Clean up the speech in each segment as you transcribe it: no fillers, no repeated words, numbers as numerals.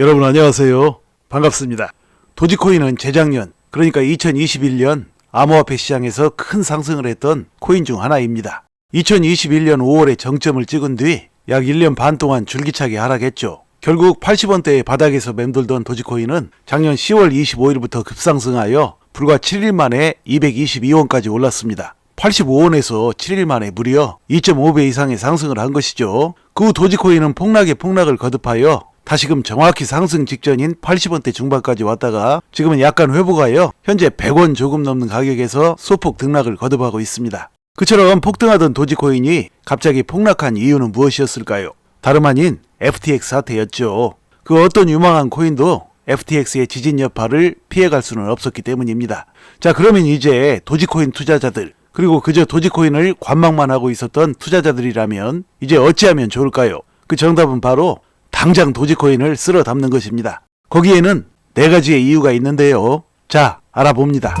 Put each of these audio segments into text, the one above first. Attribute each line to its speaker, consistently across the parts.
Speaker 1: 여러분 안녕하세요. 반갑습니다. 도지코인은 재작년, 그러니까 2021년 암호화폐 시장에서 큰 상승을 했던 코인 중 하나입니다. 2021년 5월에 정점을 찍은 뒤 약 1년 반 동안 줄기차게 하락했죠. 결국 80원대의 바닥에서 맴돌던 도지코인은 작년 10월 25일부터 급상승하여 불과 7일 만에 222원까지 올랐습니다. 85원에서 7일 만에 무려 2.5배 이상의 상승을 한 것이죠. 그 후 도지코인은 폭락에 폭락을 거듭하여 다시금 정확히 상승 직전인 80원대 중반까지 왔다가 지금은 약간 회복하여 현재 100원 조금 넘는 가격에서 소폭 등락을 거듭하고 있습니다. 그처럼 폭등하던 도지코인이 갑자기 폭락한 이유는 무엇이었을까요? 다름 아닌 FTX 사태였죠. 그 어떤 유망한 코인도 FTX의 지진 여파를 피해갈 수는 없었기 때문입니다. 자, 그러면 이제 도지코인 투자자들, 그리고 그저 도지코인을 관망만 하고 있었던 투자자들이라면 이제 어찌하면 좋을까요? 그 정답은 바로 당장 도지코인을 쓸어 담는 것입니다. 거기에는 4가지의 이유가 있는데요. 자, 알아봅니다.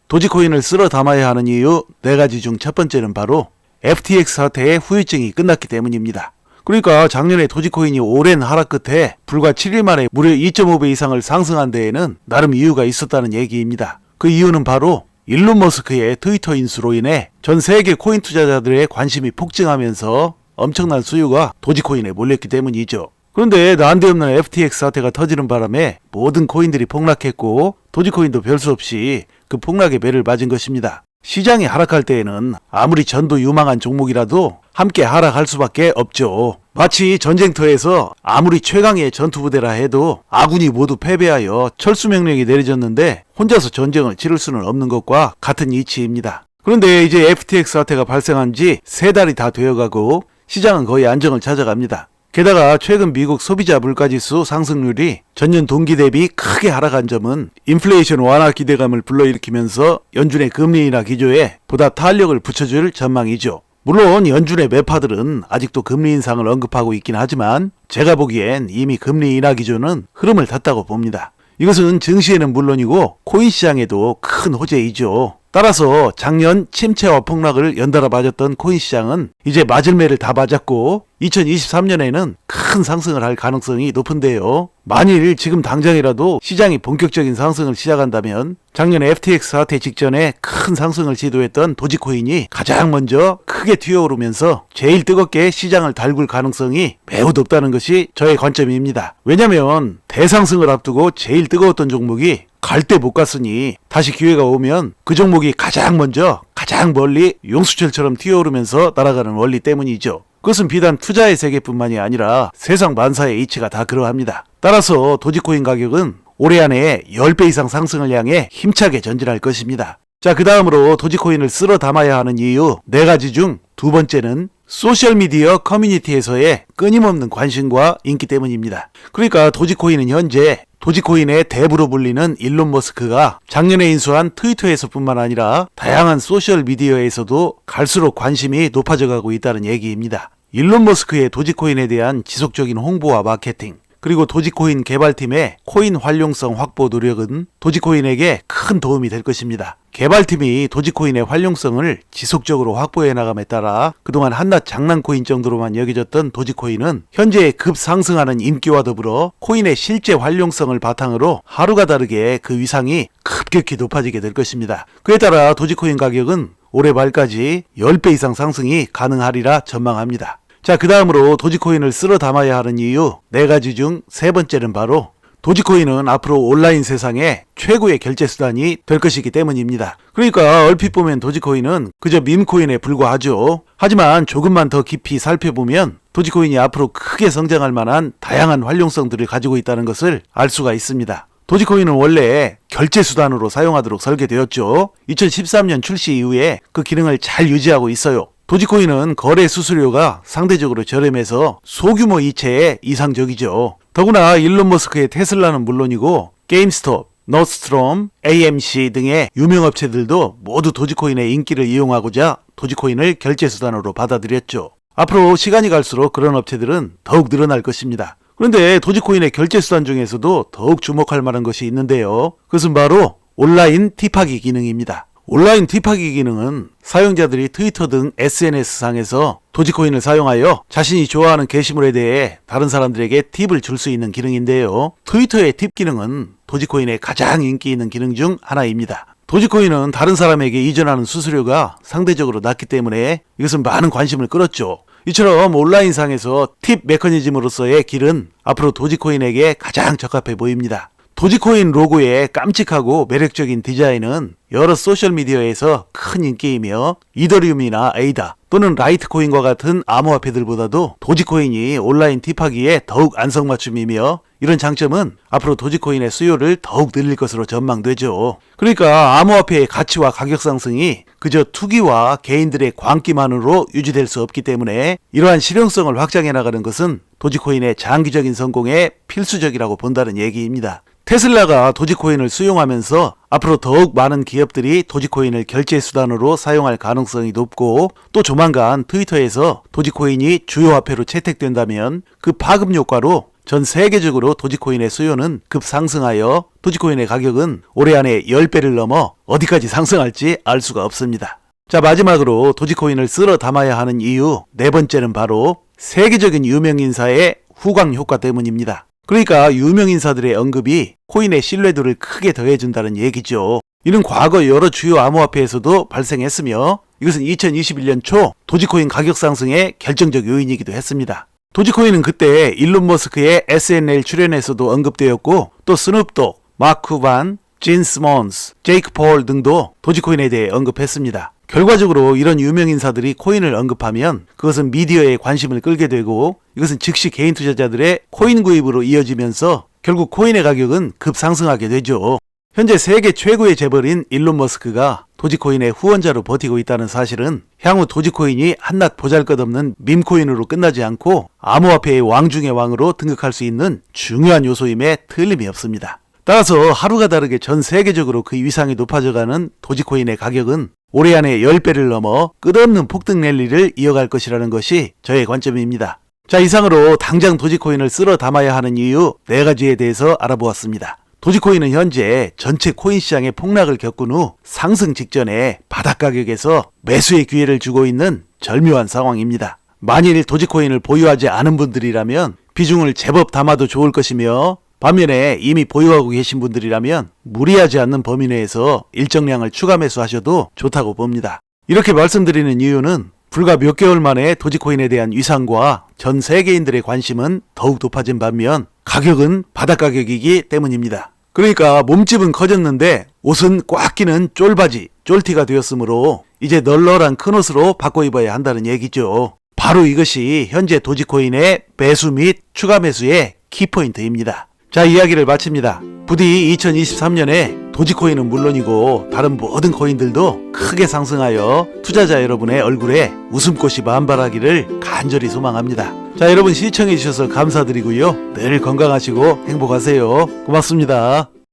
Speaker 1: 도지코인을 쓸어 담아야 하는 이유 4가지 중 첫 번째는 바로 FTX 사태의 후유증이 끝났기 때문입니다. 그러니까 작년에 도지코인이 오랜 하락 끝에 불과 7일 만에 무려 2.5배 이상을 상승한 데에는 나름 이유가 있었다는 얘기입니다. 그 이유는 바로 일론 머스크의 트위터 인수로 인해 전 세계 코인 투자자들의 관심이 폭증하면서 엄청난 수요가 도지코인에 몰렸기 때문이죠. 그런데 난데없는 FTX 사태가 터지는 바람에 모든 코인들이 폭락했고 도지코인도 별수 없이 그 폭락의 매를 맞은 것입니다. 시장이 하락할 때에는 아무리 전도 유망한 종목이라도 함께 하락할 수밖에 없죠. 마치 전쟁터에서 아무리 최강의 전투부대라 해도 아군이 모두 패배하여 철수명령이 내려졌는데 혼자서 전쟁을 치를 수는 없는 것과 같은 이치입니다. 그런데 이제 FTX 사태가 발생한 지 3달이 다 되어가고 시장은 거의 안정을 찾아갑니다. 게다가 최근 미국 소비자 물가지수 상승률이 전년 동기 대비 크게 하락한 점은 인플레이션 완화 기대감을 불러일으키면서 연준의 금리 인하 기조에 보다 탄력을 붙여줄 전망이죠. 물론 연준의 매파들은 아직도 금리 인상을 언급하고 있긴 하지만 제가 보기엔 이미 금리 인하 기조는 흐름을 탔다고 봅니다. 이것은 증시에는 물론이고 코인 시장에도 큰 호재이죠. 따라서 작년 침체와 폭락을 연달아 맞았던 코인 시장은 이제 맞을 매를 다 맞았고 2023년에는 큰 상승을 할 가능성이 높은데요. 만일 지금 당장이라도 시장이 본격적인 상승을 시작한다면 작년 FTX 사태 직전에 큰 상승을 시도했던 도지코인이 가장 먼저 크게 튀어오르면서 제일 뜨겁게 시장을 달굴 가능성이 매우 높다는 것이 저의 관점입니다. 왜냐면 대상승을 앞두고 제일 뜨거웠던 종목이 갈 때 못 갔으니 다시 기회가 오면 그 종목이 가장 먼저 가장 멀리 용수철처럼 튀어오르면서 날아가는 원리 때문이죠. 그것은 비단 투자의 세계뿐만이 아니라 세상 만사의 이치가 다 그러합니다. 따라서 도지코인 가격은 올해 안에 10배 이상 상승을 향해 힘차게 전진할 것입니다. 자, 그 다음으로 도지코인을 쓸어 담아야 하는 이유 4가지 중 2번째는 소셜미디어 커뮤니티에서의 끊임없는 관심과 인기 때문입니다. 그러니까 도지코인은 현재 도지코인의 대부로 불리는 일론 머스크가 작년에 인수한 트위터에서뿐만 아니라 다양한 소셜미디어에서도 갈수록 관심이 높아져 가고 있다는 얘기입니다. 일론 머스크의 도지코인에 대한 지속적인 홍보와 마케팅, 그리고 도지코인 개발팀의 코인 활용성 확보 노력은 도지코인에게 큰 도움이 될 것입니다. 개발팀이 도지코인의 활용성을 지속적으로 확보해 나감에 따라 그동안 한낱 장난코인 정도로만 여겨졌던 도지코인은 현재 급상승하는 인기와 더불어 코인의 실제 활용성을 바탕으로 하루가 다르게 그 위상이 급격히 높아지게 될 것입니다. 그에 따라 도지코인 가격은 올해 말까지 10배 이상 상승이 가능하리라 전망합니다. 자, 그 다음으로 도지코인을 쓸어 담아야 하는 이유 4가지 중 3번째는 바로 도지코인은 앞으로 온라인 세상의 최고의 결제 수단이 될 것이기 때문입니다. 그러니까 얼핏 보면 도지코인은 그저 밈코인에 불과하죠. 하지만 조금만 더 깊이 살펴보면 도지코인이 앞으로 크게 성장할 만한 다양한 활용성들을 가지고 있다는 것을 알 수가 있습니다. 도지코인은 원래 결제 수단으로 사용하도록 설계되었죠. 2013년 출시 이후에 그 기능을 잘 유지하고 있어요. 도지코인은 거래 수수료가 상대적으로 저렴해서 소규모 이체에 이상적이죠. 더구나 일론 머스크의 테슬라는 물론이고 게임스톱, 노스트롬, AMC 등의 유명 업체들도 모두 도지코인의 인기를 이용하고자 도지코인을 결제 수단으로 받아들였죠. 앞으로 시간이 갈수록 그런 업체들은 더욱 늘어날 것입니다. 그런데 도지코인의 결제 수단 중에서도 더욱 주목할 만한 것이 있는데요. 그것은 바로 온라인 팁하기 기능입니다. 온라인 팁하기 기능은 사용자들이 트위터 등 SNS상에서 도지코인을 사용하여 자신이 좋아하는 게시물에 대해 다른 사람들에게 팁을 줄 수 있는 기능인데요. 트위터의 팁 기능은 도지코인의 가장 인기 있는 기능 중 하나입니다. 도지코인은 다른 사람에게 이전하는 수수료가 상대적으로 낮기 때문에 이것은 많은 관심을 끌었죠. 이처럼 온라인상에서 팁 메커니즘으로서의 길은 앞으로 도지코인에게 가장 적합해 보입니다. 도지코인 로고의 깜찍하고 매력적인 디자인은 여러 소셜미디어에서 큰 인기이며 이더리움이나 에이다 또는 라이트코인과 같은 암호화폐들보다도 도지코인이 온라인 팁하기에 더욱 안성맞춤이며 이런 장점은 앞으로 도지코인의 수요를 더욱 늘릴 것으로 전망되죠. 그러니까 암호화폐의 가치와 가격 상승이 그저 투기와 개인들의 광기만으로 유지될 수 없기 때문에 이러한 실용성을 확장해 나가는 것은 도지코인의 장기적인 성공에 필수적이라고 본다는 얘기입니다. 테슬라가 도지코인을 수용하면서 앞으로 더욱 많은 기업들이 도지코인을 결제 수단으로 사용할 가능성이 높고 또 조만간 트위터에서 도지코인이 주요 화폐로 채택된다면 그 파급 효과로 전 세계적으로 도지코인의 수요는 급상승하여 도지코인의 가격은 올해 안에 10배를 넘어 어디까지 상승할지 알 수가 없습니다. 자, 마지막으로 도지코인을 쓸어 담아야 하는 이유 네 번째는 바로 세계적인 유명인사의 후광 효과 때문입니다. 그러니까 유명인사들의 언급이 코인의 신뢰도를 크게 더해준다는 얘기죠. 이는 과거 여러 주요 암호화폐에서도 발생했으며 이것은 2021년 초 도지코인 가격 상승의 결정적 요인이기도 했습니다. 도지코인은 그때 일론 머스크의 SNL 출연에서도 언급되었고 또 스눕독, 마크 쿠반, 진 스몬스, 제이크 폴 등도 도지코인에 대해 언급했습니다. 결과적으로 이런 유명인사들이 코인을 언급하면 그것은 미디어의 관심을 끌게 되고 이것은 즉시 개인 투자자들의 코인 구입으로 이어지면서 결국 코인의 가격은 급상승하게 되죠. 현재 세계 최고의 재벌인 일론 머스크가 도지코인의 후원자로 버티고 있다는 사실은 향후 도지코인이 한낱 보잘것없는 밈코인으로 끝나지 않고 암호화폐의 왕 중의 왕으로 등극할 수 있는 중요한 요소임에 틀림이 없습니다. 따라서 하루가 다르게 전 세계적으로 그 위상이 높아져가는 도지코인의 가격은 올해 안에 10배를 넘어 끝없는 폭등 랠리를 이어갈 것이라는 것이 저의 관점입니다. 자, 이상으로 당장 도지코인을 쓸어 담아야 하는 이유 4가지에 대해서 알아보았습니다. 도지코인은 현재 전체 코인 시장의 폭락을 겪은 후 상승 직전에 바닥 가격에서 매수의 기회를 주고 있는 절묘한 상황입니다. 만일 도지코인을 보유하지 않은 분들이라면 비중을 제법 담아도 좋을 것이며 반면에 이미 보유하고 계신 분들이라면 무리하지 않는 범위 내에서 일정량을 추가 매수하셔도 좋다고 봅니다. 이렇게 말씀드리는 이유는 불과 몇 개월 만에 도지코인에 대한 위상과 전 세계인들의 관심은 더욱 높아진 반면 가격은 바닥 가격이기 때문입니다. 그러니까 몸집은 커졌는데 옷은 꽉 끼는 쫄바지, 쫄티가 되었으므로 이제 널널한 큰 옷으로 바꿔 입어야 한다는 얘기죠. 바로 이것이 현재 도지코인의 매수 및 추가 매수의 키포인트입니다. 자, 이야기를 마칩니다. 부디 2023년에 도지코인은 물론이고 다른 모든 코인들도 크게 상승하여 투자자 여러분의 얼굴에 웃음꽃이 만발하기를 간절히 소망합니다. 자, 여러분 시청해 주셔서 감사드리고요. 늘 건강하시고 행복하세요. 고맙습니다.